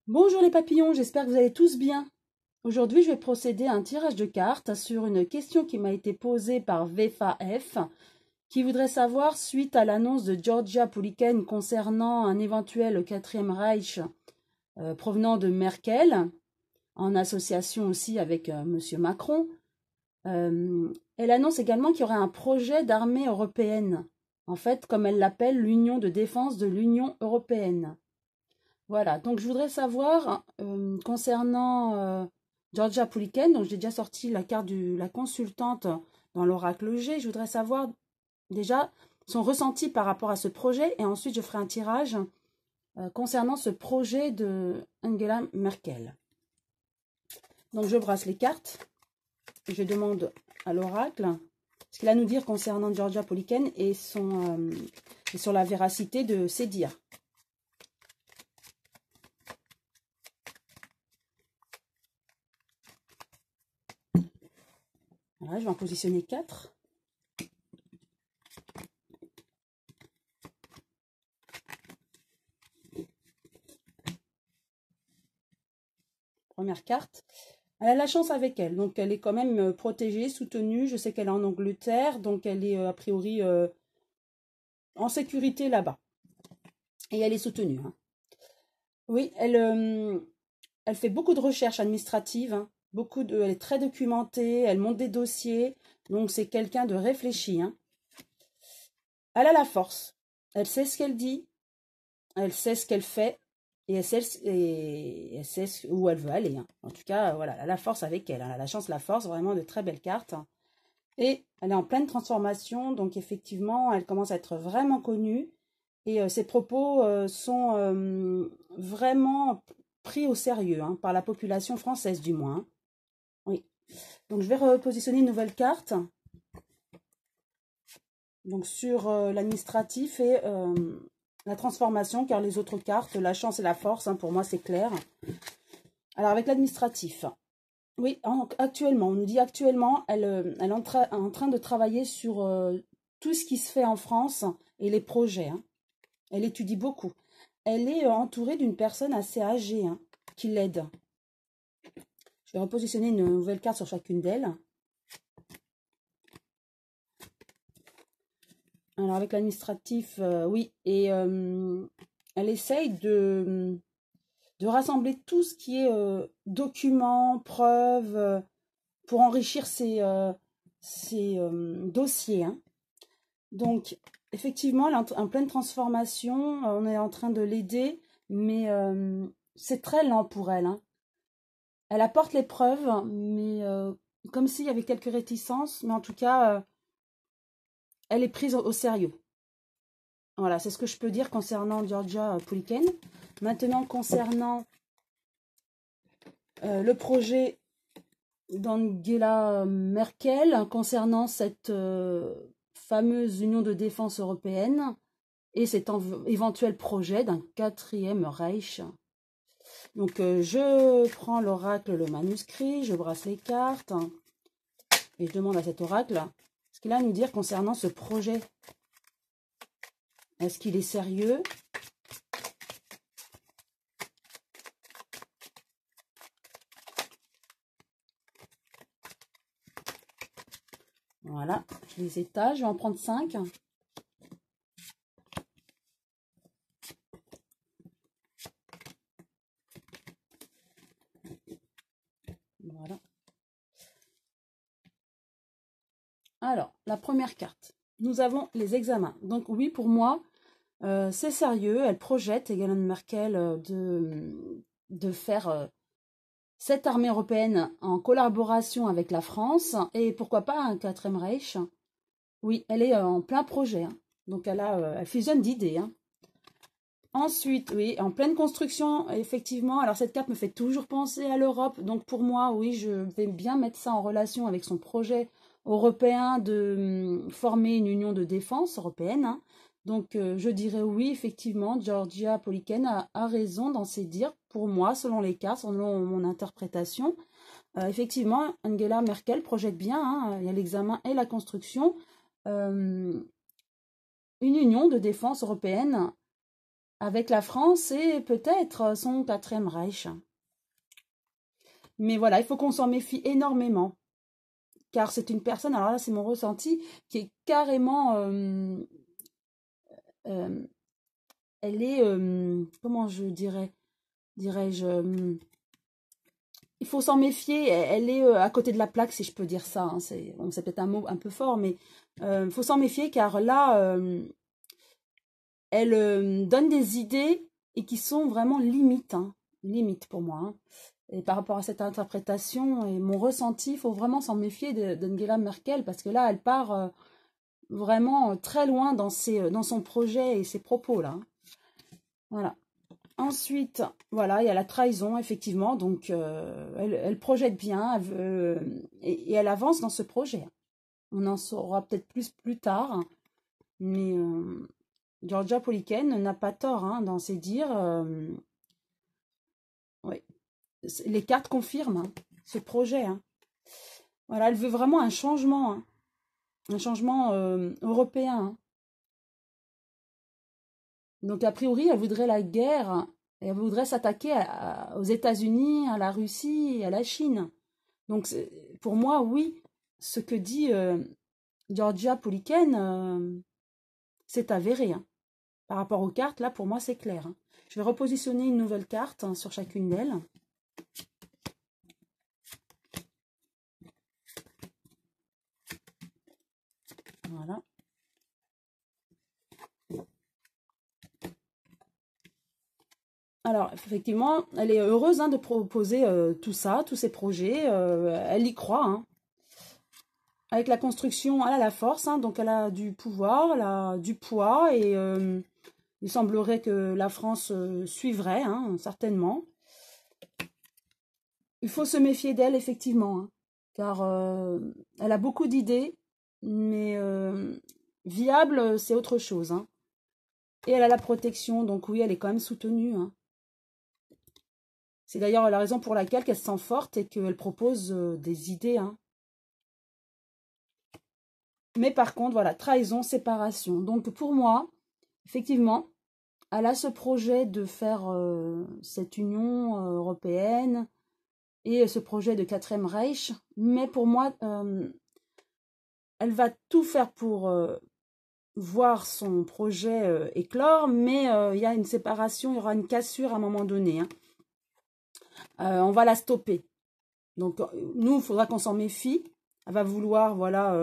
Bonjour les papillons, j'espère que vous allez tous bien. Aujourd'hui, je vais procéder à un tirage de cartes sur une question qui m'a été posée par VFAF, qui voudrait savoir, suite à l'annonce de Georgia Pouliken concernant un éventuel quatrième Reich provenant de Merkel, en association aussi avec Monsieur Macron, elle annonce également qu'il y aurait un projet d'armée européenne, en fait, comme elle l'appelle, l'Union de défense de l'Union européenne. Voilà, donc je voudrais savoir, concernant Georgia Pouliken, donc j'ai déjà sorti la carte de la consultante dans l'oracle G, je voudrais savoir déjà son ressenti par rapport à ce projet et ensuite je ferai un tirage concernant ce projet de Angela Merkel. Donc je brasse les cartes, je demande à l'oracle ce qu'il a à nous dire concernant Georgia Pouliken et sur la véracité de ses dires. Voilà, je vais en positionner 4. Première carte. Elle a la chance avec elle, donc elle est quand même protégée, soutenue. Je sais qu'elle est en Angleterre, donc elle est a priori en sécurité là-bas. Et elle est soutenue. Hein. Oui, elle fait beaucoup de recherches administratives, hein, elle est très documentée, elle monte des dossiers, donc c'est quelqu'un de réfléchi. Hein. Elle a la force, elle sait ce qu'elle dit, elle sait ce qu'elle fait, et elle sait où elle veut aller. Hein. En tout cas, voilà, elle a la force avec elle. Hein. Elle a la chance, la force, vraiment de très belles cartes. Hein. Et elle est en pleine transformation, donc effectivement, elle commence à être vraiment connue. Et ses propos sont vraiment pris au sérieux, hein, par la population française du moins. Hein. Oui. Donc je vais repositionner une nouvelle carte. Donc sur l'administratif et la transformation, car les autres cartes, la chance et la force, hein, pour moi c'est clair. Alors avec l'administratif, oui, actuellement, on nous dit actuellement, elle est en train de travailler sur tout ce qui se fait en France et les projets. Hein. Elle étudie beaucoup. Elle est entourée d'une personne assez âgée, hein, qui l'aide. Je vais repositionner une nouvelle carte sur chacune d'elles. Alors avec l'administratif, oui, et elle essaye de rassembler tout ce qui est documents, preuves, pour enrichir ses dossiers. Hein. Donc, effectivement, elle est en pleine transformation, on est en train de l'aider, mais c'est très lent pour elle. Hein. Elle apporte les preuves, mais comme s'il y avait quelques réticences, mais en tout cas, elle est prise au sérieux. Voilà, c'est ce que je peux dire concernant Georgia Pouliken. Maintenant, concernant le projet d'Angela Merkel, concernant cette fameuse Union de défense européenne et cet éventuel projet d'un quatrième Reich. Donc, je prends l'oracle, le manuscrit, je brasse les cartes et je demande à cet oracle ce qu'il a à nous dire concernant ce projet. Est-ce qu'il est sérieux? Voilà, je les étage, je vais en prendre 5. Voilà. Alors, la première carte. Nous avons les examens. Donc oui, pour moi, c'est sérieux. Elle projette, Angela Merkel, de faire cette armée européenne en collaboration avec la France. Et pourquoi pas un quatrième Reich. Oui, elle est en plein projet. Hein. Donc elle fusionne d'idées. Hein. Ensuite, oui, en pleine construction, effectivement. Alors cette carte me fait toujours penser à l'Europe. Donc pour moi, oui, je vais bien mettre ça en relation avec son projet européen de former une union de défense européenne. Hein. Donc je dirais oui, effectivement, Georgia Pouliken a raison dans ses dires. Pour moi, selon les cartes, selon mon interprétation, effectivement, Angela Merkel projette bien. Hein, il y a l'examen et la construction. Une union de défense européenne avec la France et peut-être son quatrième Reich. Mais voilà, il faut qu'on s'en méfie énormément. Car c'est une personne, alors là c'est mon ressenti, qui est carrément... elle est... comment je dirais-je il faut s'en méfier, elle est à côté de la plaque, si je peux dire ça. Hein. C'est bon, peut-être un mot un peu fort, mais il faut s'en méfier car là, elle donne des idées et qui sont vraiment limites, hein, limites pour moi. Hein. Et par rapport à cette interprétation et mon ressenti, il faut vraiment s'en méfier d'Angela Merkel parce que là, elle part vraiment très loin dans son projet et ses propos là. Hein. Voilà. Ensuite, voilà, il y a la trahison, effectivement. Donc, elle projette bien et elle avance dans ce projet. On en saura peut-être plus tard. Mais Georgia Poliken n'a pas tort hein, dans ses dires. Oui. Les cartes confirment hein, ce projet. Hein. Voilà, elle veut vraiment un changement. Hein, un changement européen. Hein. Donc, a priori, elle voudrait la guerre. Et elle voudrait s'attaquer aux États-Unis, à la Russie et à la Chine. Donc, pour moi, oui, ce que dit Georgia Poliken, c'est avéré. Hein. Par rapport aux cartes, là, pour moi, c'est clair. Hein. Je vais repositionner une nouvelle carte hein, sur chacune d'elles. Voilà. Alors, effectivement, elle est heureuse hein, de proposer tout ça, tous ces projets. Elle y croit. Hein. Avec la construction, elle a la force, hein, donc elle a du pouvoir, elle a du poids, et il semblerait que la France suivrait, hein, certainement. Il faut se méfier d'elle, effectivement, hein, car elle a beaucoup d'idées, mais viable, c'est autre chose. Hein. Et elle a la protection, donc oui, elle est quand même soutenue. Hein. C'est d'ailleurs la raison pour laquelle elle se sent forte et qu'elle propose des idées. Hein. Mais par contre, voilà, trahison, séparation. Donc pour moi, effectivement, elle a ce projet de faire cette union européenne et ce projet de quatrième Reich. Mais pour moi, elle va tout faire pour voir son projet éclore, mais il y a une séparation, il y aura une cassure à un moment donné. Hein. On va la stopper. Donc, nous, il faudra qu'on s'en méfie. Elle va vouloir voilà,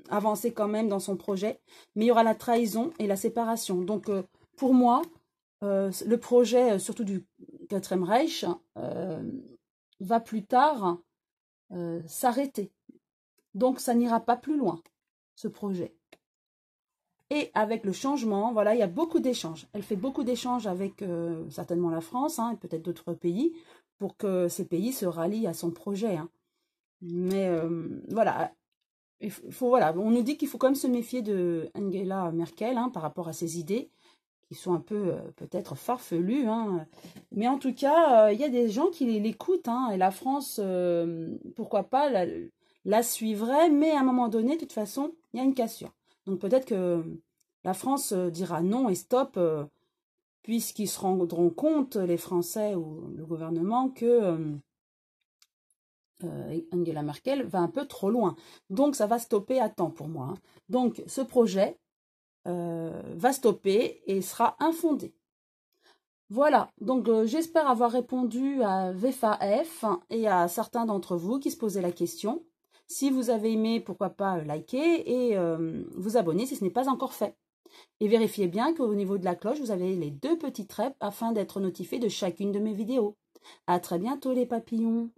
avancer quand même dans son projet. Mais il y aura la trahison et la séparation. Donc, pour moi, le projet, surtout du quatrième Reich, va plus tard s'arrêter. Donc, ça n'ira pas plus loin, ce projet. Et avec le changement, voilà, il y a beaucoup d'échanges. Elle fait beaucoup d'échanges avec certainement la France, hein, et peut-être d'autres pays, pour que ces pays se rallient à son projet. Hein. Mais voilà, voilà, on nous dit qu'il faut quand même se méfier de Angela Merkel hein, par rapport à ses idées, qui sont un peu peut-être farfelues. Hein. Mais en tout cas, il y a des gens qui l'écoutent, hein, et la France, pourquoi pas, la suivrait, mais à un moment donné, de toute façon, il y a une cassure. Donc peut-être que la France dira non et stop, puisqu'ils se rendront compte, les Français ou le gouvernement, que Angela Merkel va un peu trop loin. Donc ça va stopper à temps pour moi. Hein. Donc ce projet va stopper et sera infondé. Voilà, donc j'espère avoir répondu à VFAF et à certains d'entre vous qui se posaient la question. Si vous avez aimé, pourquoi pas liker et vous abonner si ce n'est pas encore fait. Et vérifiez bien qu'au niveau de la cloche, vous avez les 2 petits traits afin d'être notifié de chacune de mes vidéos. À très bientôt les papillons.